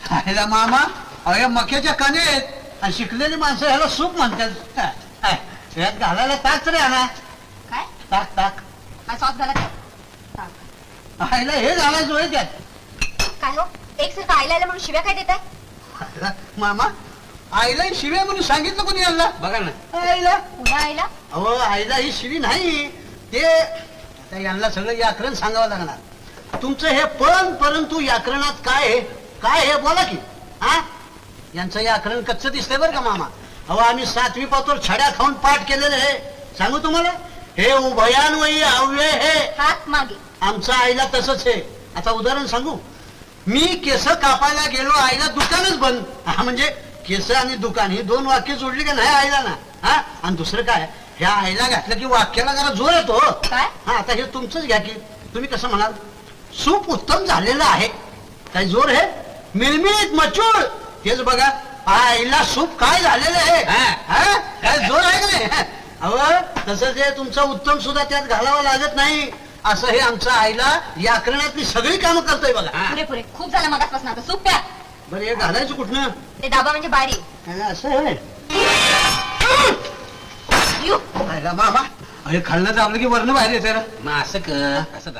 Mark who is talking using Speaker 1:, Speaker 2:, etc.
Speaker 1: खायला मामा अरे मक्याच्या कणेत आणि शिकलेली माणसं ह्याला सूप म्हणतात. ह्यात घालायला ताक तरी आणा.
Speaker 2: काय
Speaker 1: ताक ताक
Speaker 2: हा सॉस झाला काय
Speaker 1: आईला हे घालायचं होय त्यात.
Speaker 2: काय हो एक सारखं आईला आलं म्हणून शिव्या काय देत आहे
Speaker 1: आईला, मामा आईला ही शिवी म्हणून सांगितलं कोणी यांना
Speaker 3: बघा ना
Speaker 1: आईला
Speaker 2: पुन्हा आईला
Speaker 1: अहो आईला ही शिवी नाही ते आता यांना सगळं व्याकरण सांगावं लागणार. तुमचं हे पण परंतु व्याकरणात काय आहे काय हे बोला की. हा यांचं व्याकरण कच्चं दिसतंय बरं का मामा. अहो आम्ही 7वी पातोर छड्या खाऊन पाठ केलेलं आहे. सांगू तुम्हाला हे उभयान्वयी अव्यय हे
Speaker 2: हात मागे
Speaker 1: आमचं आईला तसंच आहे. आता उदाहरण सांगू मी केस कापायला गेलो आईला दुकानच बंद. हा म्हणजे केस आणि दुकान ही 2 वाक्य जोडली का नाही आईला ना. हा आणि दुसरं काय ह्या आईला घातलं की वाक्याला जरा जोर येतो.
Speaker 2: काय
Speaker 1: हा आता हे तुमचंच घ्या की तुम्ही कसं म्हणाल सूप उत्तम झालेलं आहे काय जोर आहे मिळमिळीत मचूळ तेच बघा आईला सूप काय झालेलं आहे. हा? काय जोर आहे का नाही. अहो तसं जे तुमचं उत्तम सुद्धा त्यात घालावं लागत नाही असं हे आमचं आईला व्याकरणातली सगळी कामं करतोय बघा.
Speaker 2: पुरे पुरे खूप झालं मगासपासून आता सूप प्या.
Speaker 1: बरं हे घालायचं कुठनं
Speaker 2: ते दाबा म्हणजे बारी
Speaker 1: असं आहे
Speaker 2: यू
Speaker 1: मामा अरे खाल्लं दाबलं की वरण बाहेर येते ना.
Speaker 3: मग असं कर असं दाब.